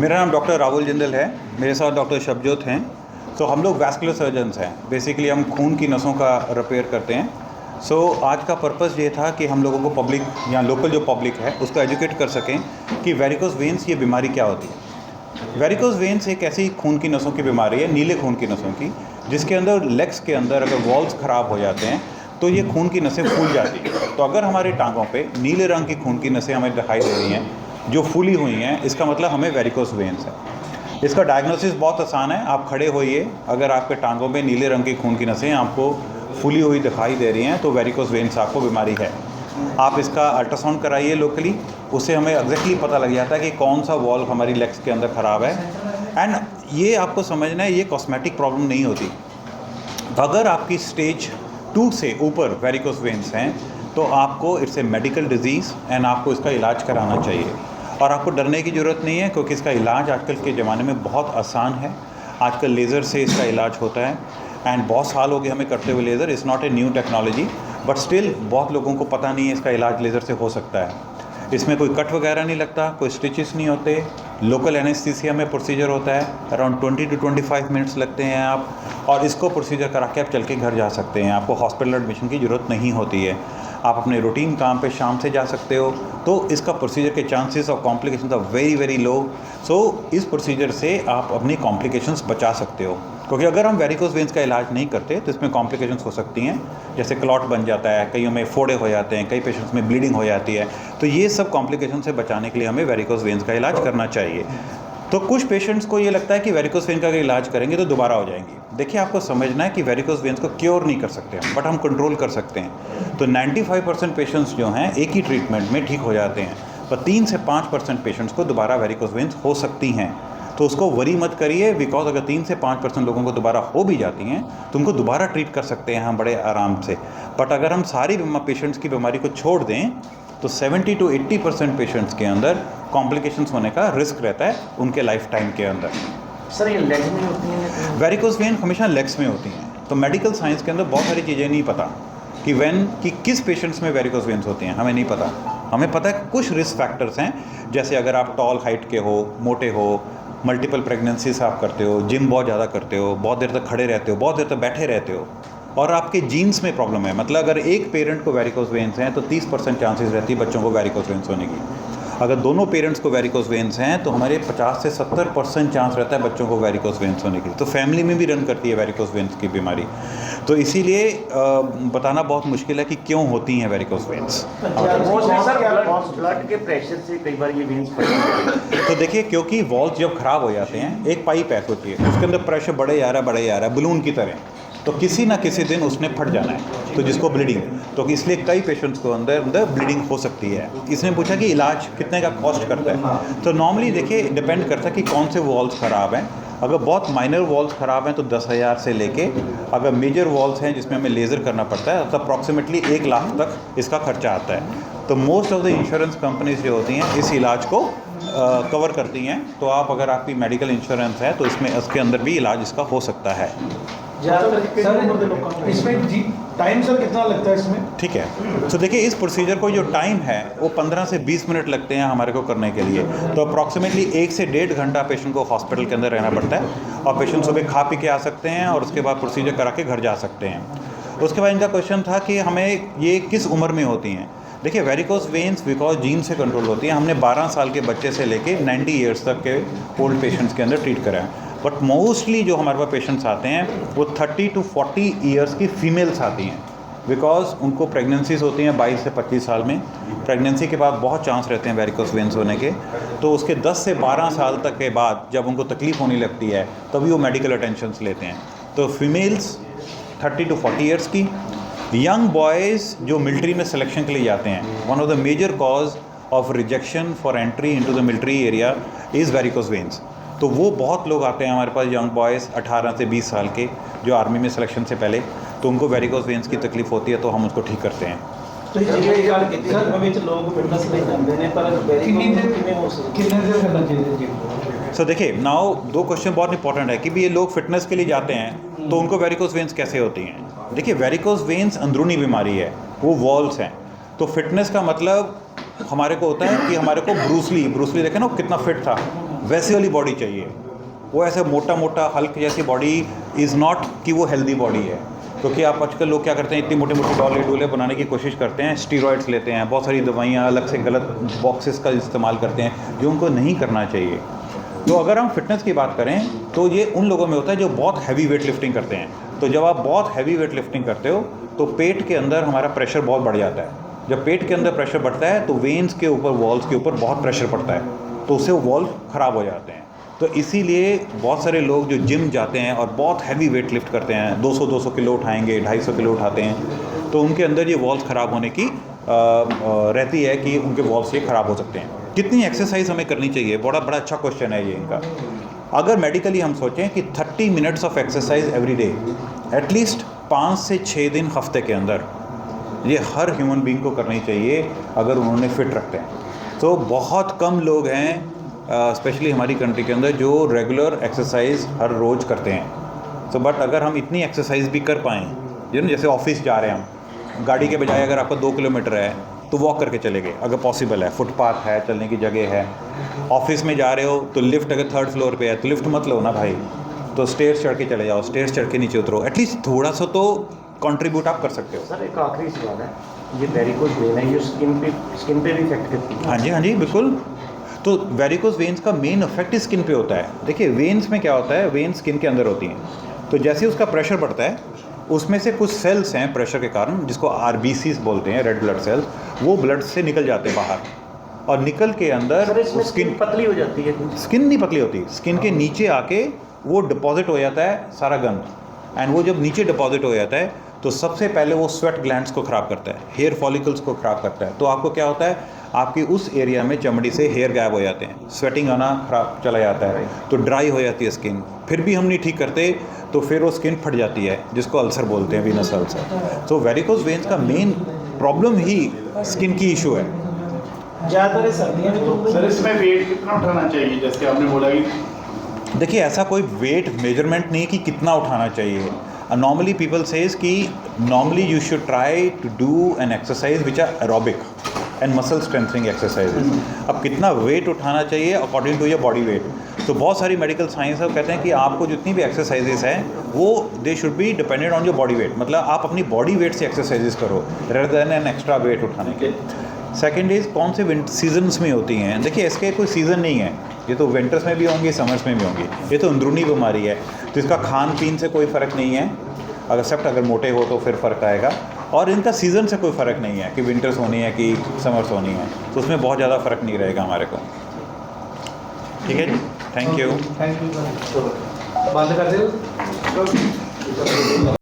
मेरा नाम डॉक्टर राहुल जिंदल है। मेरे साथ डॉक्टर शबजोत हैं। तो हम लोग वैस्कुलर सर्जन्स हैं। बेसिकली हम खून की नसों का रिपेयर करते हैं। आज का पर्पस ये था कि हम लोगों को पब्लिक या लोकल जो पब्लिक है उसको एजुकेट कर सकें कि वेरिकोस वेन्स ये बीमारी क्या होती है। वेरिकोस वेन्स एक ऐसी खून की नसों की बीमारी है, नीले खून की नसों की, जिसके अंदर लेग्स के अंदर अगर वॉल्स ख़राब हो जाते हैं तो ये खून की नसें फूल जाती हैं। तो अगर हमारी टांगों पे नीले रंग की खून की नसें हमें दिखाई दे रही हैं जो फूली हुई हैं, इसका मतलब हमें वेरिकोस वेन्स है। इसका डायग्नोसिस बहुत आसान है। आप खड़े होइए, अगर आपके टांगों में नीले रंग की खून की नसें आपको फूली हुई दिखाई दे रही हैं तो वेरिकोस वेन्स आपको बीमारी है। आप इसका अल्ट्रासाउंड कराइए लोकली, उससे हमें एग्जैक्टली पता लग जाता है कि कौन सा वॉल्व हमारी लेग्स के अंदर ख़राब है। एंड ये आपको समझना है, ये कॉस्मेटिक प्रॉब्लम नहीं होती। अगर आपकी स्टेज 2 से ऊपर वेरिकोस वेन्स हैं तो आपको it's a medical disease and आपको इसका इलाज कराना चाहिए। और आपको डरने की ज़रूरत नहीं है, क्योंकि इसका इलाज आजकल के ज़माने में बहुत आसान है। आजकल लेज़र से इसका इलाज होता है एंड बहुत साल हो गए हमें करते हुए laser. Is not a new technology, but still बहुत लोगों को पता नहीं है इसका इलाज लेज़र से हो सकता है। इसमें कोई कट वगैरह नहीं लगता, कोई स्टिचेस नहीं होते। लोकल एनेस्थीसिया में प्रोसीजर होता है, अराउंड 20 to 25 मिनट्स लगते हैं आप, और इसको प्रोसीजर करा के आप चल के घर जा सकते हैं। आपको हॉस्पिटल एडमिशन की ज़रूरत नहीं होती है। आप अपने रूटीन काम पे शाम से जा सकते हो। तो इसका प्रोसीजर के chances of complications are very very low. इस प्रोसीजर से आप अपनी कॉम्प्लिकेशंस बचा सकते हो, क्योंकि अगर हम वेरिकोस वेन्स का इलाज नहीं करते तो इसमें कॉम्प्लिकेशंस हो सकती हैं, जैसे क्लॉट बन जाता है, कईयों में फोड़े हो जाते हैं, कई पेशेंट्स में ब्लीडिंग हो जाती है। तो ये सब कॉम्प्लिकेशन से बचाने के लिए हमें वेरिकोस वेन्स का इलाज करना चाहिए। तो कुछ पेशेंट्स को ये लगता है कि वेरिकोस वेन का अगर इलाज करेंगे तो दोबारा हो जाएंगी। देखिए, आपको समझना है कि वेरिकोस वेन्स को क्योर नहीं कर सकते हम, बट हम कंट्रोल कर सकते हैं। तो 95% पेशेंट्स जो हैं एक ही ट्रीटमेंट में ठीक हो जाते हैं, पर 3 से 5% पेशेंट्स को दोबारा वेरिकोस वेन्स हो सकती हैं। तो उसको वरी मत करिए, बिकॉज अगर 3 से 5% लोगों को दोबारा हो भी जाती हैं तो उनको दोबारा ट्रीट कर सकते हैं हम बड़े आराम से। बट अगर हम सारी पेशेंट्स की बीमारी को छोड़ दें तो 70 to 80% पेशेंट्स के अंदर कॉम्प्लिकेशंस होने का रिस्क रहता है उनके लाइफ टाइम के अंदर। सर, ये लेग्स में होती हैं? वेरिकोस वेन हमेशा लेग्स में होती हैं। तो मेडिकल साइंस के अंदर बहुत सारी चीज़ें नहीं पता कि किस पेशेंट्स में वेरिकोस वेन्स होती हैं, हमें नहीं पता। हमें पता है कुछ रिस्क फैक्टर्स हैं, जैसे अगर आप टॉल हाइट के हो, मोटे हो, मल्टीपल प्रेगनेंसीज आप करते हो, जिम बहुत ज़्यादा करते हो, बहुत देर तक खड़े रहते हो, बहुत देर तक बैठे रहते हो, और आपके जीन्स में प्रॉब्लम है। मतलब अगर एक पेरेंट को वेरिकोस वेन्स हैं तो 30% चांसेस रहती है बच्चों को वेरिकोस वेन्स होने की। अगर दोनों पेरेंट्स को वेरिकोस वेन्स हैं तो हमारे 50 से 70% चांस रहता है बच्चों को वेरिकोस वेन्स होने की। तो फैमिली में भी रन करती है वेरिकोस वेन्स की बीमारी। तो इसीलिए बताना बहुत मुश्किल है कि क्यों होती हैं वेरिकोस वेन्स। ब्लड के प्रेशर से कई बार ये वेन्स फट जाती है। तो देखिए, क्योंकि वॉल्स जब ख़राब हो जाते हैं, एक पाइप ऐसे होती है, उसके अंदर प्रेशर बढ़े जा रहा है बलून की तरह, तो किसी ना किसी दिन उसने फट जाना है, तो जिसको ब्लीडिंग। तो इसलिए कई पेशेंट्स को अंदर ब्लीडिंग हो सकती है। इसने पूछा कि इलाज कितने का कॉस्ट करता है। तो नॉर्मली देखिए, डिपेंड करता है कि कौन से वॉल्स ख़राब हैं। अगर बहुत माइनर वॉल्स ख़राब हैं तो 10,000 से लेके, अगर मेजर वॉल्स हैं जिसमें हमें लेज़र करना पड़ता है तो अप्रॉक्सीमेटली 1 लाख तक इसका खर्चा आता है। तो most of the insurance companies जो होती हैं इस इलाज को कवर करती हैं। तो आप, अगर आपकी मेडिकल इंश्योरेंस है तो इसके अंदर भी इलाज इसका हो सकता है। सर, इसमें टाइम सर कितना लगता है इसमें? ठीक है, तो देखिए, इस प्रोसीजर को जो टाइम है वो 15 से 20 मिनट लगते हैं हमारे को करने के लिए। तो अप्रॉक्सीमेटली 1 से 1.5 घंटा पेशेंट को हॉस्पिटल के अंदर रहना पड़ता है, और पेशेंट सुबह खा पी के आ सकते हैं और उसके बाद प्रोसीजर करा के घर जा सकते हैं। उसके बाद इनका क्वेश्चन था कि हमें ये किस उम्र में होती हैं। देखिए, वेरिकोस वेन्स बिकॉज जीन से कंट्रोल होती हैं। हमने 12 साल के बच्चे से लेके 90 ईयर्स तक के ओल्ड पेशेंट्स के अंदर ट्रीट करा है। बट मोस्टली जो हमारे पास पेशेंट्स आते हैं वो 30 to 40 ईयर्स की फीमेल्स आती हैं, बिकॉज उनको प्रेगनेंसीज होती हैं 22 से 25 साल में। प्रेगनेंसी के बाद बहुत चांस रहते हैं वेरिकोस वेन्स होने के। तो उसके 10 से 12 साल तक के बाद जब उनको तकलीफ़ होने लगती है तभी वो मेडिकल अटेंशंस लेते हैं। तो फीमेल्स 30 to 40 ईयर्स की। यंग बॉयज़ जो मिलिट्री में सिलेक्शन के लिए जाते हैं, one of the major cause of rejection for entry into the military area is varicose veins. तो वो बहुत लोग आते हैं हमारे पास, यंग बॉयज़ 18 से 20 साल के, जो आर्मी में सिलेक्शन से पहले, तो उनको वेरिकोस वेन्स की तकलीफ़ होती है, तो हम उसको ठीक करते हैं। तो ये ਗੱਲ ਕੀਤੀ ਸਰ ਵਿੱਚ ਲੋਕ ਫਿਟਨੈਸ ਲਈ ਜਾਂਦੇ ਨੇ ਪਰ वेरिकोस कितने हो सकते कितने देर करना चाहिए? सो देखिए, नाउ 2 क्वेश्चन बहुत इंपॉर्टेंट है कि भी ये लोग फिटनेस के लिए जाते हैं तो उनको वेरिकोस वेन्स कैसे होती हैं। देखिए, वेरिकोस वेन्स अंदरूनी बीमारी है, वो वॉल्स हैं। तो फिटनेस का मतलब हमारे को होता है कि हमारे को ब्रूस ली देखे ना, कितना फिट था, वैसे वाली बॉडी चाहिए। वो ऐसे मोटा मोटा हल्क जैसी बॉडी इज़ नॉट कि वो हेल्दी बॉडी है, क्योंकि आप आजकल लोग क्या करते हैं, इतनी मोटी मोटी डोले डोले बनाने की कोशिश करते हैं, स्टीरॉइड्स लेते हैं, बहुत सारी दवाइयाँ अलग से गलत बॉक्सेस का इस्तेमाल करते हैं, जो उनको नहीं करना चाहिए। तो अगर हम फिटनेस की बात करें तो ये उन लोगों में होता है जो बहुत हैवी वेट लिफ्टिंग करते हैं। तो जब आप बहुत हैवी वेट लिफ्टिंग करते हो तो पेट के अंदर हमारा प्रेशर बहुत बढ़ जाता है। जब पेट के अंदर प्रेशर बढ़ता है तो वेन्स के ऊपर, वॉल्स के ऊपर बहुत प्रेशर पड़ता है, तो उससे वो वॉल्व ख़राब हो जाते हैं। तो इसीलिए बहुत सारे लोग जो जिम जाते हैं और बहुत हैवी वेट लिफ्ट करते हैं, 200 किलो उठाएंगे, 250 किलो उठाते हैं, तो उनके अंदर ये वॉल्स ख़राब होने की रहती है कि उनके वॉल्स ये ख़राब हो सकते हैं। कितनी एक्सरसाइज हमें करनी चाहिए, बड़ा अच्छा क्वेश्चन है ये इनका। अगर मेडिकली हम सोचें कि 30 minutes of exercise every day, at least 5 से 6 दिन हफ्ते के अंदर, ये हर ह्यूमन बीइंग को करनी चाहिए अगर उन्होंने फिट रखते हैं। तो बहुत कम लोग हैं स्पेशली हमारी कंट्री के अंदर जो रेगुलर एक्सरसाइज हर रोज़ करते हैं। तो बट अगर हम इतनी एक्सरसाइज भी कर पाएँ, जैसे ऑफिस जा रहे हैं हम, गाड़ी के बजाय अगर आपका 2 किलोमीटर है तो वॉक करके चले गए अगर पॉसिबल है, फुटपाथ है, चलने की जगह है। ऑफिस में जा रहे हो तो लिफ्ट अगर 3rd फ्लोर पे है तो लिफ्ट मत लो ना भाई, तो स्टेयर्स चढ़ के चले जाओ, स्टेयर्स चढ़ के नीचे उतरो, एटलीस्ट थोड़ा सा तो कंट्रीब्यूट आप कर सकते हो। सर एक आखिरी सवाल है, ये वेरिकोज वेन है, ये स्किन पे भी इफेक्ट करती है? हाँ जी बिल्कुल। तो वेरिकोज वेन्स का मेन इफेक्ट स्किन पे होता है। देखिए वेन्स में क्या होता है, वेन्स स्किन के अंदर होती हैं, तो जैसे उसका प्रेशर बढ़ता है उसमें से कुछ सेल्स हैं प्रेशर के कारण, जिसको RBCs बोलते हैं, रेड ब्लड सेल्स, वो ब्लड से निकल जाते हैं बाहर, और निकल के अंदर स्किन पतली हो जाती है। स्किन नहीं पतली होती, स्किन के नीचे आके वो डिपॉजिट हो जाता है सारा गंद, एंड वो जब नीचे डिपॉजिट हो जाता है तो सबसे पहले वो स्वेट ग्लैंड्स को ख़राब करता है, हेयर फॉलिकल्स को ख़राब करता है। तो आपको क्या होता है, आपकी उस एरिया में चमड़ी से हेयर गायब हो जाते हैं, स्वेटिंग आना खराब चला जाता है, तो ड्राई हो जाती है स्किन। फिर भी हम नहीं ठीक करते तो फिर वो स्किन फट जाती है, जिसको अल्सर बोलते हैं, वीनस अल्सर। तो वेरिकोज वेन्स का मेन प्रॉब्लम ही स्किन की इशू है। ज़्यादातर सर्दियों में तो सर इसमें वेट कितना उठाना चाहिए, जैसे आपने बोला कि देखिए ऐसा कोई वेट मेजरमेंट नहीं कि कितना उठाना चाहिए। नॉर्मली पीपल सेज कि normally you should try to do an exercise which are aerobic and muscle strengthening exercises. अब कितना वेट उठाना चाहिए according to your body weight, तो बहुत सारी मेडिकल साइंस है कहते हैं कि आपको जितनी भी एक्सरसाइजेज हैं वो they should be dependent on your body wait, मतलब आप अपनी बॉडी वेट से एक्सरसाइजेज करो rather than an extra weight उठाने के। सेकेंड इज़ कौन से सीजन्स में होती हैं। देखिए इसके कोई सीज़न नहीं है, ये तो विंटर्स में भी होंगी, समर्स में भी होंगी, ये तो अंदरूनी बीमारी है, तो इसका खान पीन से कोई फ़र्क नहीं है, अगर मोटे हो तो फिर फ़र्क आएगा। और इनका सीज़न से कोई फ़र्क नहीं है कि विंटर्स होनी है कि समर्स होनी है, तो उसमें बहुत ज़्यादा फ़र्क नहीं रहेगा हमारे को। ठीक है जी, थैंक यू। बंद कर दो।